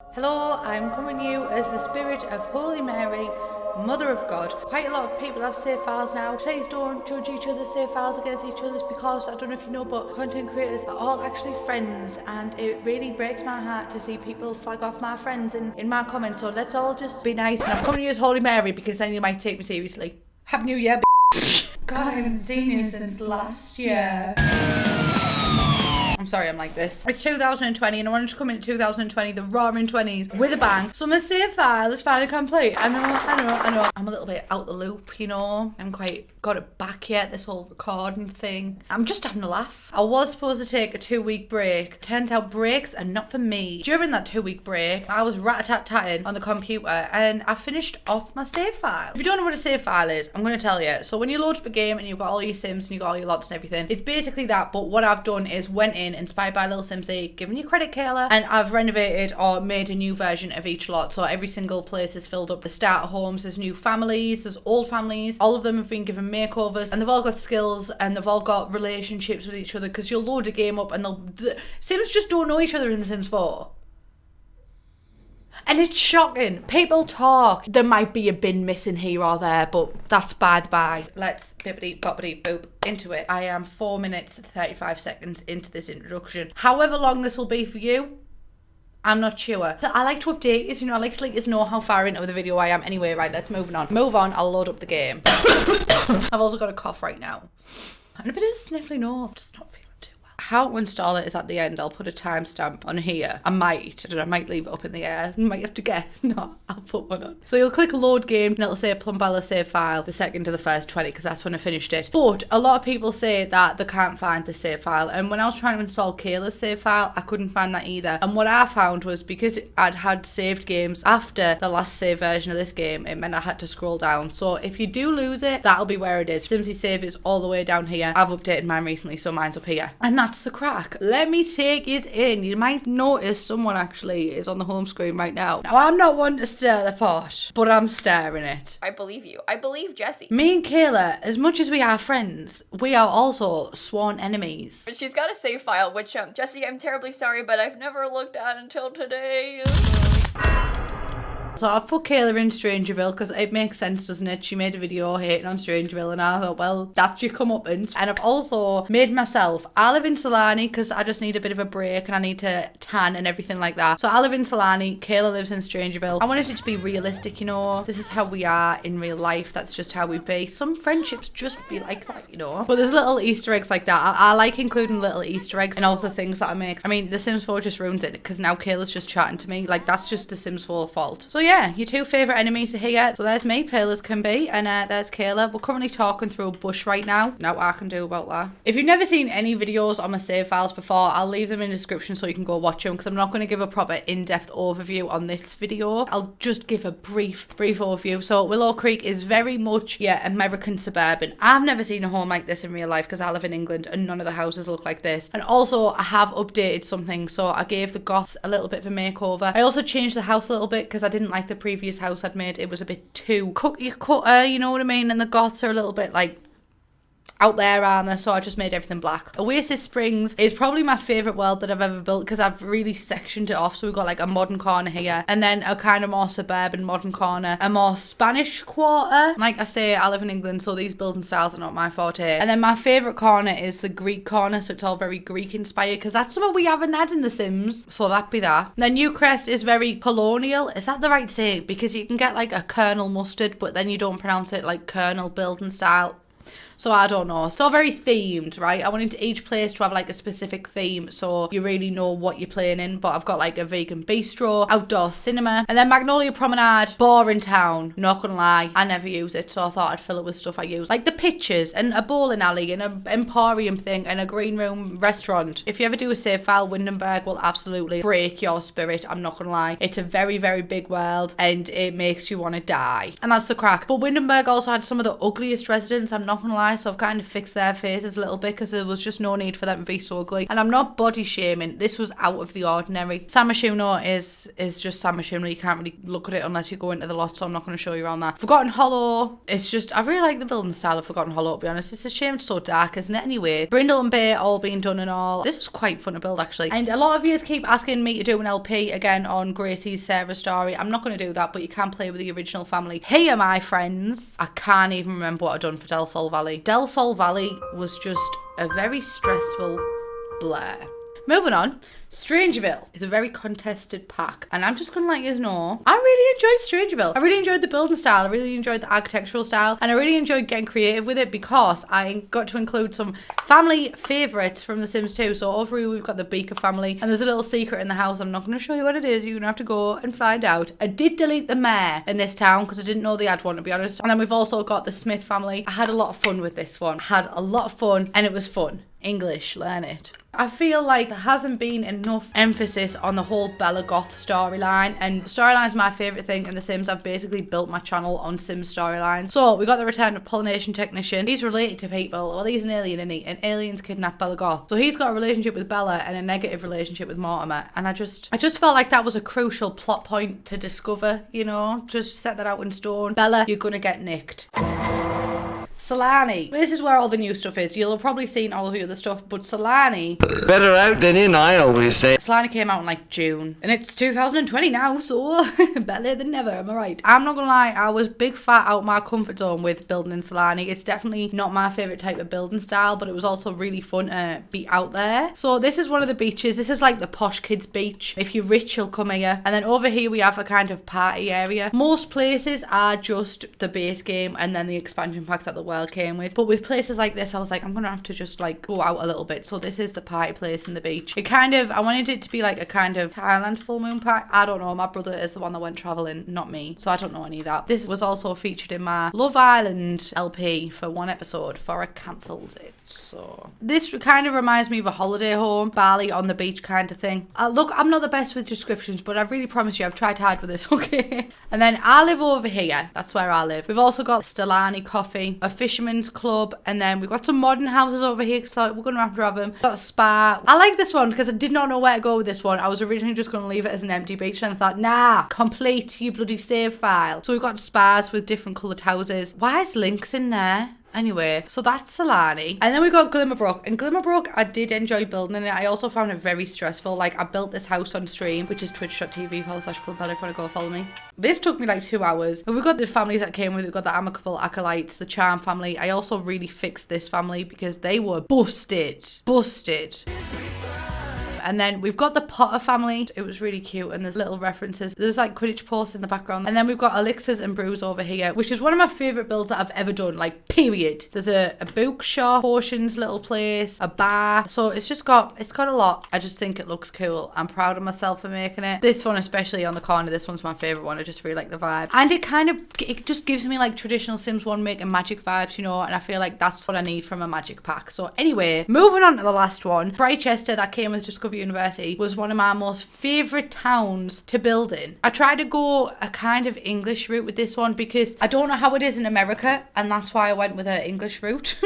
Hello, I'm coming to you as the spirit of Holy Mary, Mother of God. Quite a lot of people have save files now. Please don't judge each other's save files against each other's, because I don't know if you know, but content creators are all actually friends, and it really breaks my heart to see people slag off my friends in my comments. So let's all just be nice, and I'm coming to you as Holy Mary because then you might take me seriously. Happy New Year, God, I haven't seen you since last year. I'm sorry I'm like this. It's 2020 and I wanted to come into 2020, the roaring 20s, with a bang. So my save file is finally complete. I know. I'm a little bit out the loop, you know. I haven't quite got it back yet, this whole recording thing. I'm just having a laugh. I was supposed to take a 2-week break. Turns out breaks are not for me. During that 2-week break, I was rat-a-tat-tatting on the computer and I finished off my save file. If you don't know what a save file is, I'm going to tell you. So when you load up a game and you've got all your sims and you've got all your lots and everything, it's basically that, but what I've done is went in, inspired by Little Simsy, giving you credit, Kayla, and I've renovated or made a new version of each lot. So every single place is filled up. The starter homes, there's new families, there's old families. All of them have been given makeovers and they've all got skills and they've all got relationships with each other, because you'll load a game up and the Sims just don't know each other in The Sims 4. And it's shocking. People talk. There might be a bin missing here or there, but that's by the by. Let's bippity boppity boop into it. I am 4 minutes 35 seconds into this introduction. However long this will be for you, I'm not sure. I like to update you, you know, I like to let you know how far into the video I am. Anyway, right, let's move on. I'll load up the game. I've also got a cough right now. And a bit of a sniffly nose. Just not feeling too well. How to install it is at the end. I'll put a timestamp on here. I might leave it up in the air. You might have to guess. No, I'll put one on. So you'll click load game and it'll say Plumbella save file, the second to the first 20, because that's when I finished it. But a lot of people say that they can't find the save file. And when I was trying to install Kayla's save file, I couldn't find that either. And what I found was, because I'd had saved games after the last save version of this game, it meant I had to scroll down. So if you do lose it, that'll be where it is. Simsy save is all the way down here. I've updated mine recently, so mine's up here. And that's the crack. Let me take it in. You might notice someone actually is on the home screen right now. Now, I'm not one to stir the pot, but I'm stirring it. I believe you. I believe Jessie. Me and Kayla, as much as we are friends, we are also sworn enemies. But she's got a save file, which, Jessie, I'm terribly sorry, but I've never looked at until today. So I've put Caylor in Strangeville because it makes sense, doesn't it? She made a video hating on Strangeville and I thought, well, that's your comeuppance. And I've also made myself, I live in Salani because I just need a bit of a break and I need to tan and everything like that. So I live in Salani, Kayla lives in Strangeville. I wanted it to be realistic, you know. This is how we are in real life. That's just how we be. Some friendships just be like that, you know. But there's little Easter eggs like that. I like including little Easter eggs in all the things that I make. I mean, The Sims 4 just ruins it because now Kayla's just chatting to me. Like, that's just The Sims 4 fault. So yeah, your two favourite enemies are here. So there's me, pale as can be, and there's Kayla. We're currently talking through a bush right now. Now what I can do about that. If you've never seen any videos on my save files before, I'll leave them in the description so you can go watch them, because I'm not going to give a proper in-depth overview on this video. I'll just give a brief overview. So Willow Creek is very much, yeah, American suburban. I've never seen a home like this in real life because I live in England and none of the houses look like this. And also I have updated something. So I gave the goths a little bit of a makeover. I also changed the house a little bit because I didn't like the previous house I'd made. It was a bit too cookie cutter, you know what I mean? And the goths are a little bit like out there, aren't they? So I just made everything black. Oasis Springs is probably my favourite world that I've ever built because I've really sectioned it off. So we've got like a modern corner here and then a kind of more suburban modern corner, a more Spanish quarter. Like I say, I live in England, so these building styles are not my forte. And then my favourite corner is the Greek corner, so it's all very Greek inspired because that's something we haven't had in The Sims. So that'd be that. Then Newcrest is very colonial. Is that the right saying? Because you can get like a kernel mustard, but then you don't pronounce it like kernel building style. So I don't know. It's all very themed, right? I wanted each place to have like a specific theme so you really know what you're playing in. But I've got like a vegan bistro, outdoor cinema, and then Magnolia Promenade, boring town. Not gonna lie, I never use it, so I thought I'd fill it with stuff I use. Like the pictures and a bowling alley and an emporium thing and a green room restaurant. If you ever do a save file, Windenburg will absolutely break your spirit. I'm not gonna lie. It's a very, very big world and it makes you want to die. And that's the crack. But Windenburg also had some of the ugliest residents, I'm not gonna lie. wise, so I've kind of fixed their faces a little bit because there was just no need for them to be so ugly. And I'm not body shaming. This was out of the ordinary. Samashuno is just Samashuno. You can't really look at it unless you go into the lot, so I'm not going to show you around that. Forgotten Hollow. It's just, I really like the building style of Forgotten Hollow, to be honest. It's a shame it's so dark, isn't it? Anyway, Brindle and Bay all being done and all. This was quite fun to build, actually. And a lot of you keep asking me to do an LP again on Gracie's Sarah story. I'm not going to do that, but you can play with the original family. Here, my friends. I can't even remember what I've done for Del Sol Valley. Del Sol Valley was just a very stressful blur. Moving on, Strangeville is a very contested pack, and I'm just gonna let you know, I really enjoyed Strangeville. I really enjoyed the building style, I really enjoyed the architectural style, and I really enjoyed getting creative with it because I got to include some family favourites from The Sims 2. So over here we've got the Beaker family, and there's a little secret in the house. I'm not gonna show you what it is, you're gonna have to go and find out. I did delete the mayor in this town because I didn't know they had one, to be honest. And then we've also got the Smith family. I had a lot of fun with this one. I had a lot of fun, and it was fun. English, learn it. I feel like there hasn't been enough emphasis on the whole Bella Goth storyline, and storyline's my favourite thing in The Sims. I've basically built my channel on Sims storylines. So we got the return of Pollination Technician. He's related to people. Well, he's an alien, isn't he? And aliens kidnap Bella Goth. So he's got a relationship with Bella and a negative relationship with Mortimer. And I just felt like that was a crucial plot point to discover, you know? Just set that out in stone. Bella, you're gonna get nicked. Salani. This is where all the new stuff is. You'll have probably seen all the other stuff, but Salani... Better out than in, I always say. Salani came out in like June. And it's 2020 now, so better than never, am I right? I'm not gonna lie, I was big fat out my comfort zone with building in Salani. It's definitely not my favourite type of building style, but it was also really fun to be out there. So this is one of the beaches. This is like the posh kids beach. If you're rich, you'll come here. And then over here we have a kind of party area. Most places are just the base game and then the expansion pack that the world came with, but with places like this I was like, I'm gonna have to just like go out a little bit. So this is the party place in the beach. It kind of, I wanted it to be like a kind of Thailand full moon pack. I don't know, my brother is the one that went traveling, not me, so I don't know any of that. This was also featured in my Love Island LP for one episode before I cancelled it. So this kind of reminds me of a holiday home, Bali on the beach kind of thing. Look, I'm not the best with descriptions, but I really promise you I've tried hard with this. Okay. And then I live over here. That's where I live. We've also got Stellini coffee, a fisherman's club, and then we've got some modern houses over here because we're going to have them. Got a spa. I like this one because I did not know where to go with this one. I was originally just going to leave it as an empty beach, and I thought, nah, complete you bloody save file. So we've got spas with different coloured houses. Why is Lynx in there? Anyway, so that's Salani. And then we got Glimmerbrook. And Glimmerbrook, I did enjoy building it. I also found it very stressful. Like, I built this house on stream, which is twitch.tv/Plumbella if you want to go follow me. This took me like 2 hours. And we've got the families that came with it. We've got the Amicable Acolytes, the Charm family. I also really fixed this family because they were busted. And then we've got the Potter family. It was really cute, and there's little references. There's like Quidditch posts in the background. And then we've got Elixirs and Brews over here, which is one of my favourite builds that I've ever done, like, period. There's a bookshop, potions, little place, a bar. So it's got a lot. I just think it looks cool. I'm proud of myself for making it. This one, especially on the corner, this one's my favourite one. I just really like the vibe. And it just gives me like traditional Sims 1 making magic vibes, you know, and I feel like that's what I need from a magic pack. So anyway, moving on to the last one. Brightchester, that came with Discovery University, was one of my most favourite towns to build in. I tried to go a kind of English route with this one because I don't know how it is in America, and that's why I went with an English route.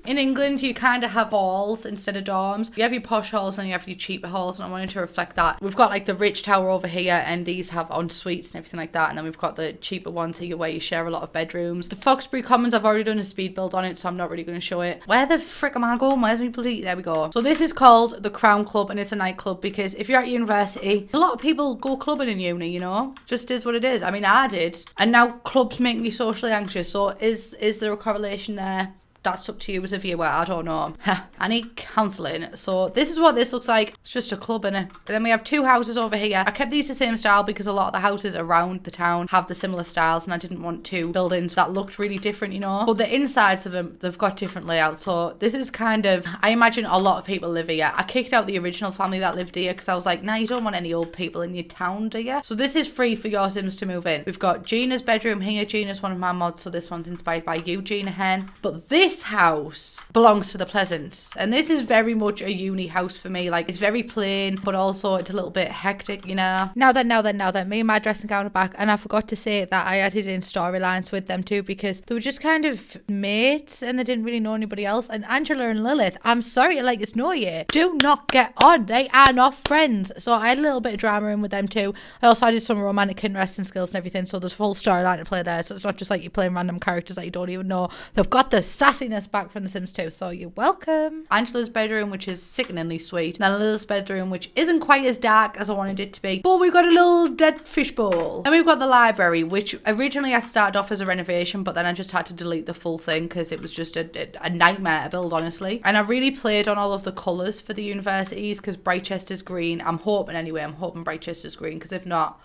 In England, you kind of have halls instead of dorms. You have your posh halls and you have your cheaper halls, and I wanted to reflect that. We've got like the rich tower over here, and these have en suites and everything like that, and then we've got the cheaper ones here where you share a lot of bedrooms. The Foxbury Commons, I've already done a speed build on it, so I'm not really going to show it. Where the frick am I going? Where's my bloody... There we go. So this is called the Crown Club, and it's a nightclub because if you're at university, a lot of people go clubbing in uni, you know? Just is what it is. I mean, I did. And now clubs make me socially anxious, so is there a correlation there? That's up to you as a viewer, I don't know. I need counselling. So this is what this looks like. It's just a club, innit? But then we have 2 houses over here. I kept these the same style because a lot of the houses around the town have the similar styles, and I didn't want 2 buildings that looked really different, you know? But the insides of them, they've got different layouts. So this is kind of, I imagine a lot of people live here. I kicked out the original family that lived here because I was like, nah, you don't want any old people in your town, do you? So this is free for your Sims to move in. We've got Gina's bedroom here. Gina's one of my mods, so this one's inspired by you, Gina Hen. But this this house belongs to the Pleasance, and this is very much a uni house for me. Like, it's very plain, but also it's a little bit hectic, you know. Now then, me and my dressing gown are back, and I forgot to say that I added in storylines with them too, because they were just kind of mates and they didn't really know anybody else. And Angela and Lilith, I'm sorry to like know you, do not get on. They are not friends. So I had a little bit of drama in with them too. I also added some romantic interesting skills and everything, so there's full storyline to play there. So it's not just like you're playing random characters that you don't even know. They've got the sassiness back from The Sims 2, so you're welcome. Angela's bedroom, which is sickeningly sweet. Now Lilith's bedroom, which isn't quite as dark as I wanted it to be, but we've got a little dead fish bowl. Then we've got the library, which originally I started off as a renovation, but then I just had to delete the full thing because it was just a nightmare to build, honestly. And I really played on all of the colours for the universities, because Brightester's green. I'm hoping Brightester's green, because if not,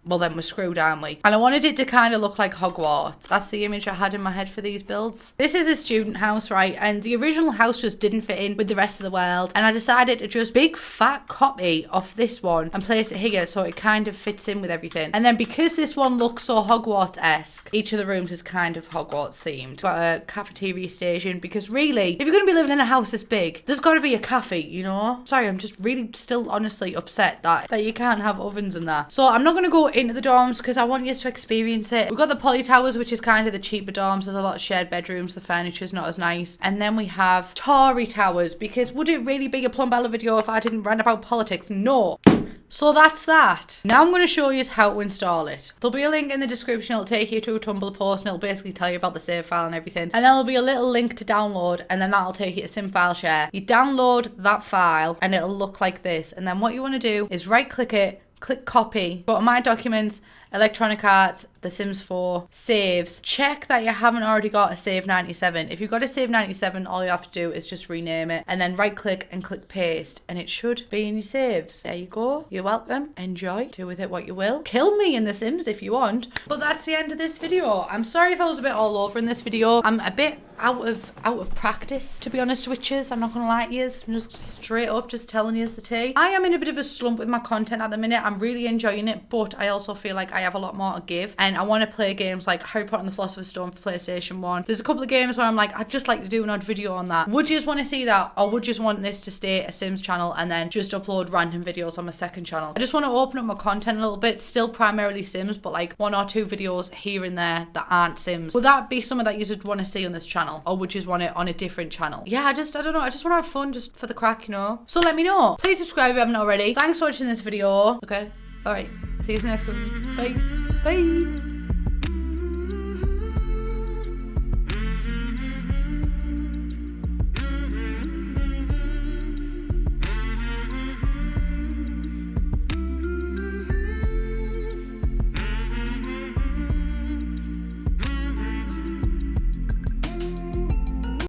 well, then we're screwed, aren't we? And I wanted it to kind of look like Hogwarts. That's the image I had in my head for these builds. This is a student house, right? And the original house just didn't fit in with the rest of the world. And I decided to just big fat copy of this one and place it here so it kind of fits in with everything. And then because this one looks so Hogwarts-esque, each of the rooms is kind of Hogwarts themed. Got a cafeteria station, because really, if you're going to be living in a house this big, there's got to be a cafe, you know? Sorry, I'm just really still honestly upset that you can't have ovens and that. So I'm not going to go into the dorms because I want you to experience it. We've got the Poly Towers, which is kind of the cheaper dorms. There's a lot of shared bedrooms. The furniture's not as nice. And then we have Tory Towers, because would it really be a Plumbella video if I didn't rant about politics? No. So that's that. Now I'm going to show you how to install it. There'll be a link in the description. It'll take you to a Tumblr post and it'll basically tell you about the save file and everything. And then there'll be a little link to download, and then that'll take you to Sim File Share. You download that file and it'll look like this. And then what you want to do is right click it, click copy, go to My Documents, Electronic Arts, The Sims 4, Saves. Check that you haven't already got a Save 97. If you've got a Save 97, all you have to do is just rename it and then right click and click paste, and it should be in your saves. There you go. You're welcome. Enjoy. Do with it what you will. Kill me in The Sims if you want. But that's the end of this video. I'm sorry if I was a bit all over in this video. I'm a bit out of practice, to be honest with you. I'm not gonna lie to you. I'm just straight up just telling you the tea. I am in a bit of a slump with my content at the minute. I'm really enjoying it, but I also feel like I have a lot more to give, and I want to play games like Harry Potter and the Philosopher's Stone for PlayStation 1. There's a couple of games where I'm like, I'd just like to do an odd video on that. Would you just want to see that, or would you just want this to stay a Sims channel and then just upload random videos on my second channel? I just want to open up my content a little bit, still primarily Sims, but like 1 or 2 videos here and there that aren't Sims. Would that be something that you just want to see on this channel, or would you just want it on a different channel? Yeah, I don't know. I just want to have fun just for the crack, you know? So let me know. Please subscribe if you haven't already. Thanks for watching this video. Okay. All right. See you in the next one. Bye. Bye.